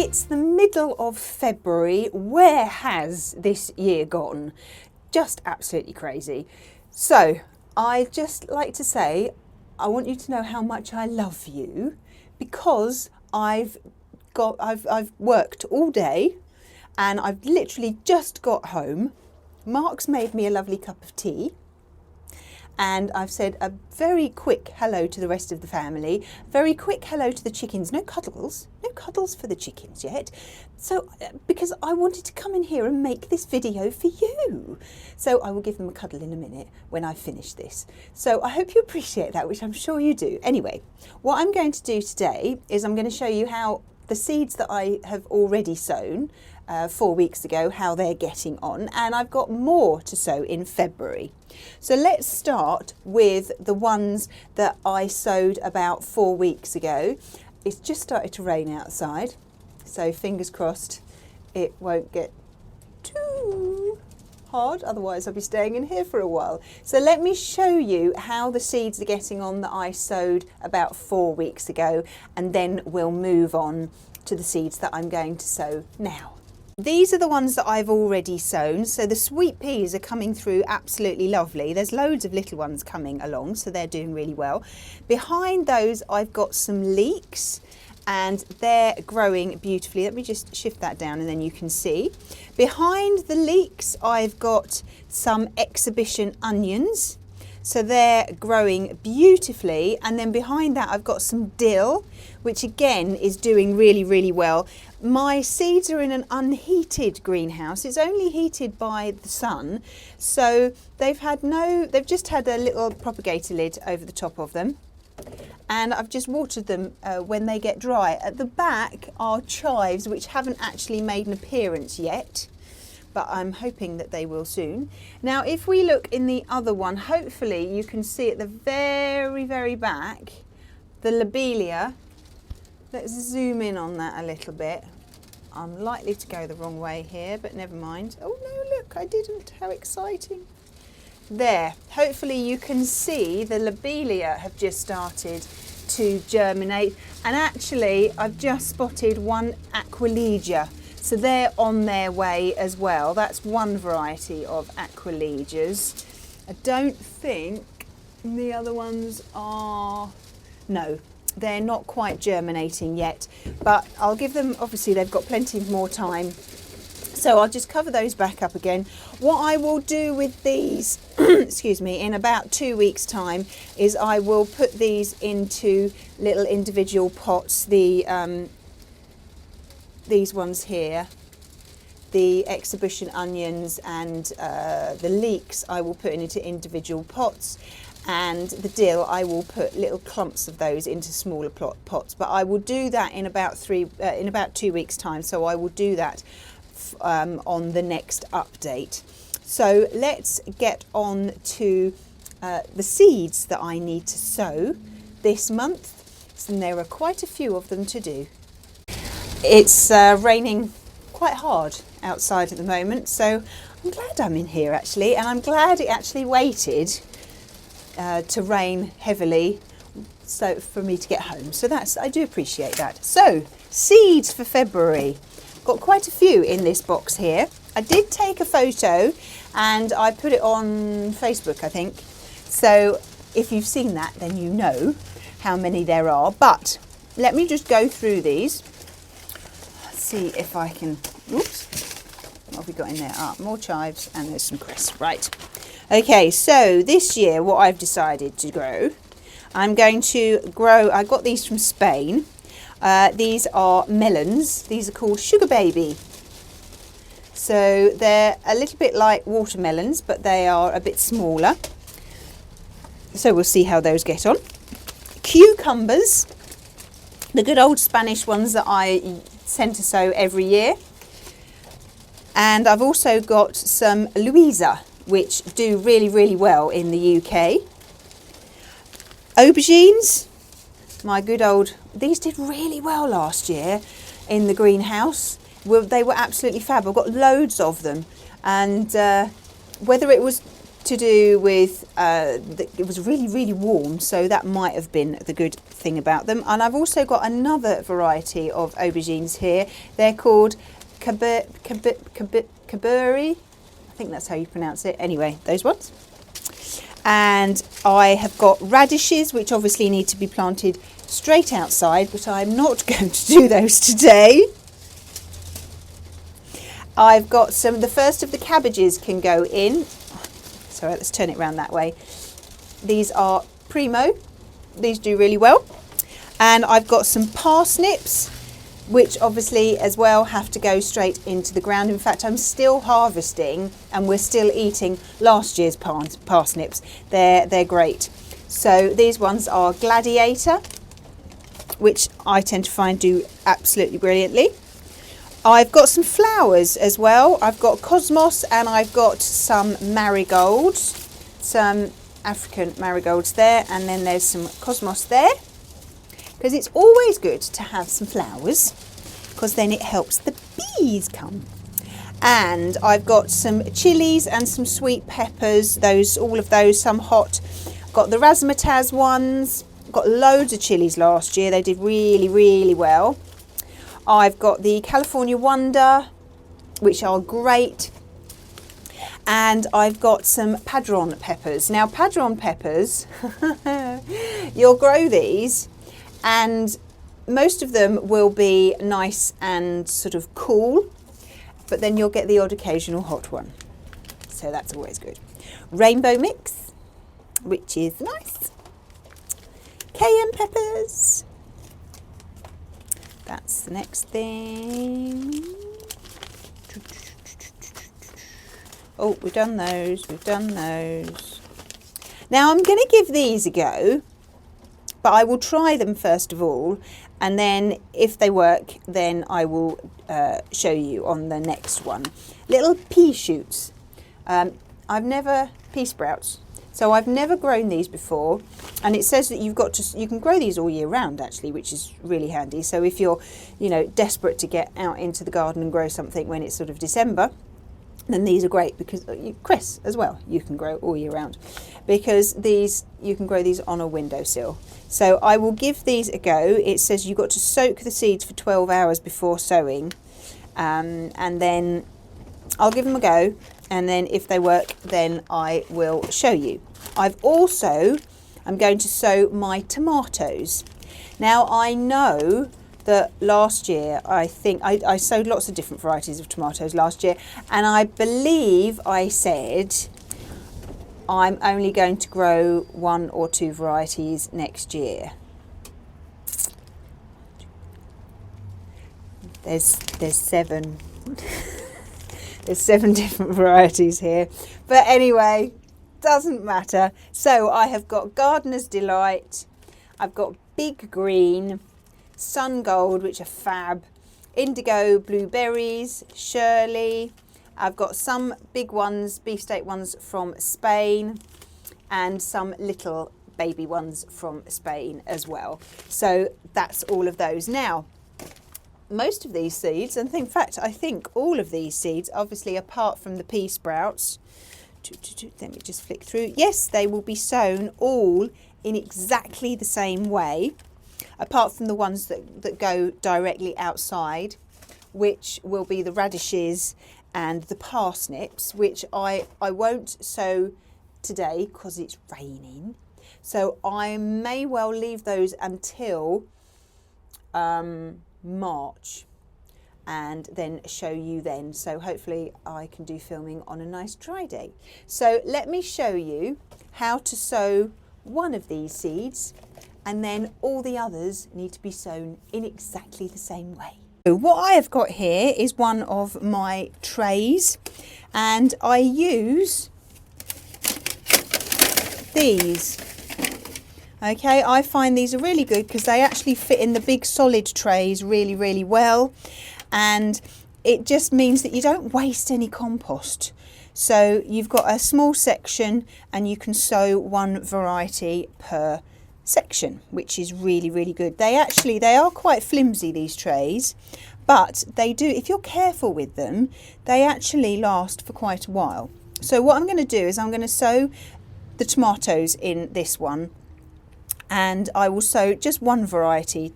It's the middle of February. Where has this year gone? Just absolutely crazy. So I just like to say, I want you to know how much I love you, because I've worked all day and I've literally just got home. Mark's made me a lovely cup of tea, and I've said a very quick hello to the rest of the family, very quick hello to the chickens. No cuddles for the chickens yet. So, because I wanted to come in here and make this video for you. So I will give them a cuddle in a minute when I finish this. So I hope you appreciate that, which I'm sure you do. Anyway, what I'm going to do today is I'm going to show you how the seeds that I have already sown 4 weeks ago, how they're getting on, and I've got more to sow in February. So let's start with the ones that I sowed about 4 weeks ago. It's just started to rain outside, so fingers crossed it won't get too hard, otherwise I'll be staying in here for a while. So let me show you how the seeds are getting on that I sowed about 4 weeks ago, and then we'll move on to the seeds that I'm going to sow now. These are the ones that I've already sown. So the sweet peas are coming through absolutely lovely. There's loads of little ones coming along, so they're doing really well. Behind those I've got some leeks, and they're growing beautifully. Let me just shift that down and then you can see. Behind the leeks I've got some exhibition onions. So they're growing beautifully, and then behind that I've got some dill, which again is doing really, really well. My seeds are in an unheated greenhouse. It's only heated by the sun, so they've just had a little propagator lid over the top of them, and I've just watered them when they get dry. At the back are chives, which haven't actually made an appearance yet, but I'm hoping that they will soon. Now, if we look in the other one, hopefully you can see at the very, very back, the lobelia. Let's zoom in on that a little bit. I'm likely to go the wrong way here, but never mind. Oh no, look, I didn't. How exciting. There, hopefully you can see the lobelia have just started to germinate. And actually, I've just spotted one aquilegia. So they're on their way as well. That's one variety of aquilegias. I don't think the other ones are, no, they're not quite germinating yet, but I'll give them, obviously they've got plenty more time. So I'll just cover those back up again. What I will do with these, excuse me, in about 2 weeks' time is I will put these into little individual pots. These ones here, the exhibition onions and the leeks, I will put into individual pots, and the dill, I will put little clumps of those into smaller pots. But I will do that in about 2 weeks' time. So I will do that on the next update. So let's get on to the seeds that I need to sow this month, and there are quite a few of them to do. It's raining quite hard outside at the moment, so I'm glad I'm in here actually, and I'm glad it actually waited to rain heavily so for me to get home. So I do appreciate that. So seeds for February. Got quite a few in this box here. I did take a photo and I put it on Facebook, I think. So if you've seen that, then you know how many there are. But let me just go through these. See if I can, oops, what have we got in there? More chives, and there's some cress. Right. Okay, so this year what I've decided to grow, I'm going to grow, I got these from Spain. These are melons. These are called Sugar Baby. So they're a little bit like watermelons, but they are a bit smaller. So we'll see how those get on. Cucumbers, the good old Spanish ones that I tend to sow every year. And I've also got some Louisa, which do really, really well in the UK. Aubergines, my good old, these did really well last year in the greenhouse. They were absolutely fab. I've got loads of them. And whether it was to do with it was really, really warm, so that might have been the good thing about them. And I've also got another variety of aubergines here. They're called Kaburi. I think that's how you pronounce it. Anyway, those ones. And I have got radishes, which obviously need to be planted straight outside, but I'm not going to do those today. I've got the first of the cabbages can go in. So let's turn it around that way. These are primo. These do really well. And I've got some parsnips, which obviously as well have to go straight into the ground. In fact, I'm still harvesting and we're still eating last year's parsnips. They're great. So these ones are Gladiator, which I tend to find do absolutely brilliantly. I've got some flowers as well. I've got cosmos and I've got some marigolds, some African marigolds there, and then there's some cosmos there. Because it's always good to have some flowers, because then it helps the bees come. And I've got some chillies and some sweet peppers, all of those, some hot. Got the razzmatazz ones. Got loads of chillies last year. They did really, really well. I've got the California Wonder, which are great. And I've got some padron peppers. Now, padron peppers, you'll grow these, and most of them will be nice and sort of cool, but then you'll get the odd occasional hot one. So that's always good. Rainbow mix, which is nice. Cayenne peppers. That's the next thing. Oh, we've done those, we've done those. Now I'm going to give these a go, but I will try them first of all, and then if they work, then I will show you on the next one. Little pea shoots. Pea sprouts. So I've never grown these before, and it says that you can grow these all year round actually, which is really handy. So if you're, desperate to get out into the garden and grow something when it's sort of December, then these are great, because cress as well you can grow all year round, because you can grow these on a windowsill. So I will give these a go. It says you've got to soak the seeds for 12 hours before sowing, and then I'll give them a go, and then if they work, then I will show you. I'm going to sow my tomatoes. Now I know that last year, I think I sowed lots of different varieties of tomatoes last year, and I believe I said I'm only going to grow 1 or 2 varieties next year. There's 7. There's 7 different varieties here, but anyway, doesn't matter. So I have got Gardener's Delight, I've got Big Green, Sun Gold, which are fab, Indigo Blueberries, Shirley. I've got some big ones, beefsteak ones from Spain, and some little baby ones from Spain as well. So that's all of those. Now, most of these seeds, and in fact, I think all of these seeds, obviously apart from the pea sprouts, let me just flick through. Yes, they will be sown all in exactly the same way, apart from the ones that go directly outside, which will be the radishes and the parsnips, which I won't sow today because it's raining. So I may well leave those until March, and then show you then. So hopefully I can do filming on a nice dry day. So let me show you how to sow one of these seeds, and then all the others need to be sown in exactly the same way. So what I have got here is one of my trays, and I use these. Okay, I find these are really good because they actually fit in the big solid trays really, really well, and it just means that you don't waste any compost. So you've got a small section and you can sow one variety per section, which is really, really good. They are quite flimsy, these trays, but they do, if you're careful with them, they actually last for quite a while. So what I'm going to do is I'm going to sow the tomatoes in this one, and I will sow just one variety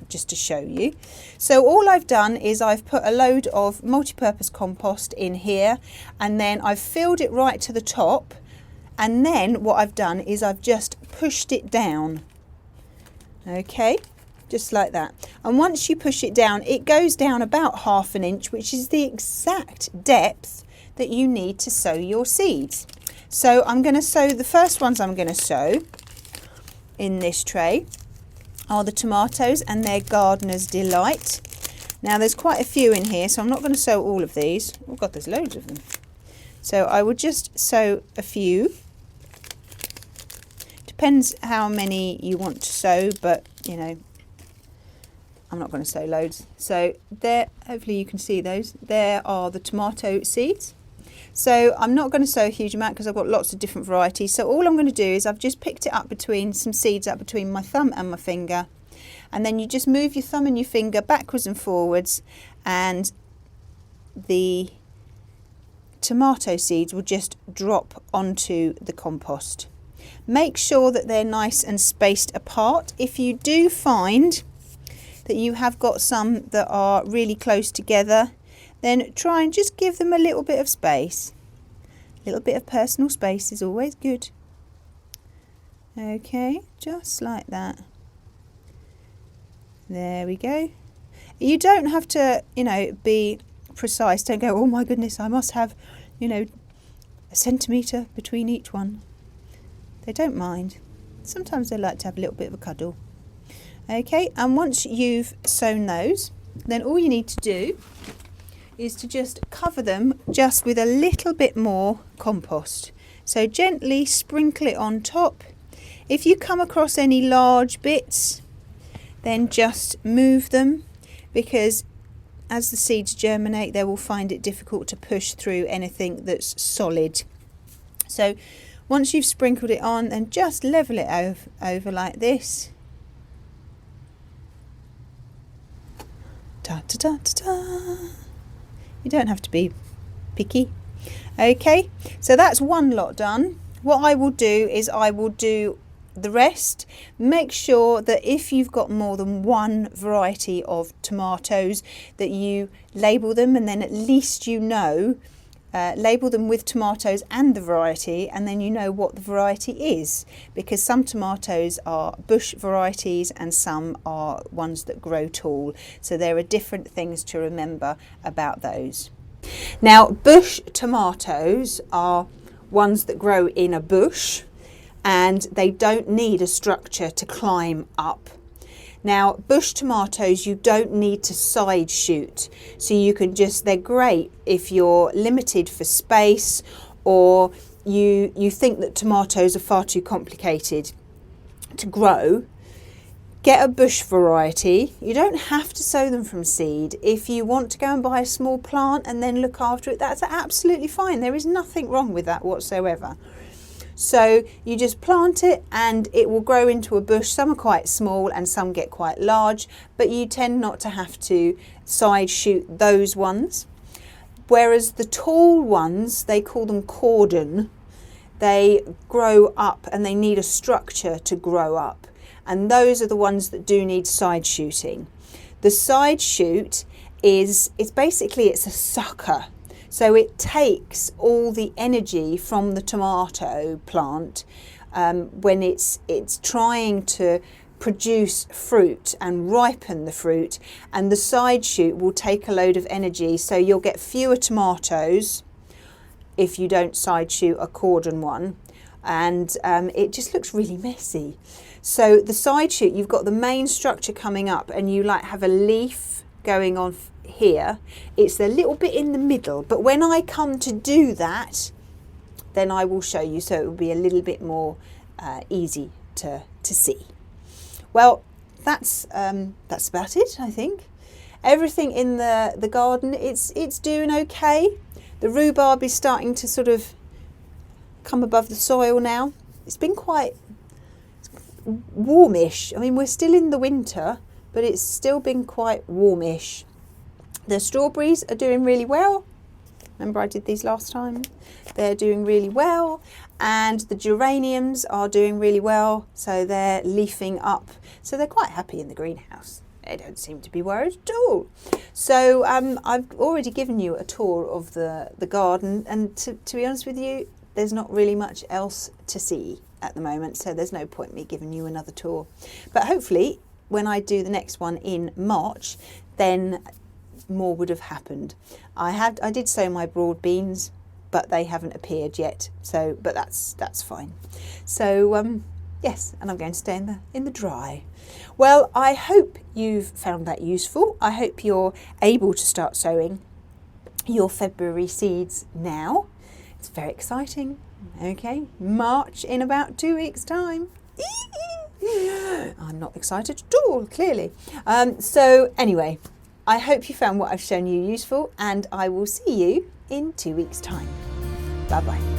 just to show you. So all I've done is I've put a load of multi-purpose compost in here, and then I've filled it right to the top, and then what I've done is I've just pushed it down. Okay, just like that. And once you push it down, it goes down about 1/2 inch, which is the exact depth that you need to sow your seeds. So I'm going to sow, the first ones I'm going to sow in this tray are the tomatoes, and they're Gardener's Delight. Now there's quite a few in here, so I'm not going to sow all of these. Oh God, there's loads of them. So I will just sow a few. Depends how many you want to sow, but you know, I'm not going to sow loads. So there, hopefully you can see those. There are the tomato seeds. So I'm not going to sow a huge amount because I've got lots of different varieties. So all I'm going to do is I've just picked it up between some seeds up between my thumb and my finger. And then you just move your thumb and your finger backwards and forwards, and the tomato seeds will just drop onto the compost. Make sure that they're nice and spaced apart. If you do find that you have got some that are really close together, then try and just give them a little bit of space. A little bit of personal space is always good. Okay, just like that. There we go. You don't have to, you know, be precise. Don't go, oh my goodness, I must have, you know, 1 centimetre between each one. They don't mind. Sometimes they like to have a little bit of a cuddle. Okay, and once you've sown those, then all you need to do is to just cover them just with a little bit more compost. So gently sprinkle it on top. If you come across any large bits, then just move them, because as the seeds germinate, they will find it difficult to push through anything that's solid. So once you've sprinkled it on, then just level it over like this. Da, da, da, da, da. You don't have to be picky. Okay, so that's one lot done. What I will do is I will do the rest. Make sure that if you've got more than one variety of tomatoes, that you label them, and then at least you know, label them with tomatoes and the variety, and then you know what the variety is, because some tomatoes are bush varieties and some are ones that grow tall. So there are different things to remember about those. Now, bush tomatoes are ones that grow in a bush, and they don't need a structure to climb up. Now, bush tomatoes, you don't need to side shoot. So you can just, they're great if you're limited for space, or you think that tomatoes are far too complicated to grow. Get a bush variety. You don't have to sow them from seed. If you want to go and buy a small plant and then look after it, that's absolutely fine. There is nothing wrong with that whatsoever. So you just plant it and it will grow into a bush. Some are quite small and some get quite large, but you tend not to have to side shoot those ones. Whereas the tall ones, they call them cordon, they grow up and they need a structure to grow up. And those are the ones that do need side shooting. The side shoot it's a sucker. So it takes all the energy from the tomato plant when it's trying to produce fruit and ripen the fruit, and the side shoot will take a load of energy. So you'll get fewer tomatoes if you don't side shoot a cordon one, and it just looks really messy. So the side shoot, you've got the main structure coming up, and you like have a leaf going on here. It's a little bit in the middle, but when I come to do that, then I will show you, so it will be a little bit more easy to see. Well, that's about it, I think. Everything in the garden, it's doing okay. The rhubarb is starting to sort of come above the soil now. It's been quite warmish. I mean, we're still in the winter, but it's still been quite warmish. The strawberries are doing really well. Remember I did these last time? They're doing really well, and the geraniums are doing really well, so they're leafing up. So they're quite happy in the greenhouse. They don't seem to be worried at all. So I've already given you a tour of the garden, and to be honest with you, there's not really much else to see at the moment, so there's no point me giving you another tour. But hopefully when I do the next one in March, then more would have happened. I did sow my broad beans, but they haven't appeared yet, so but that's fine. So yes, and I'm going to stay in the dry. Well, I hope you've found that useful. I hope you're able to start sowing your February seeds now. It's very exciting. Okay, March in about 2 weeks' time. I'm not excited at all, clearly. So anyway, I hope you found what I've shown you useful, and I will see you in 2 weeks' time. Bye-bye.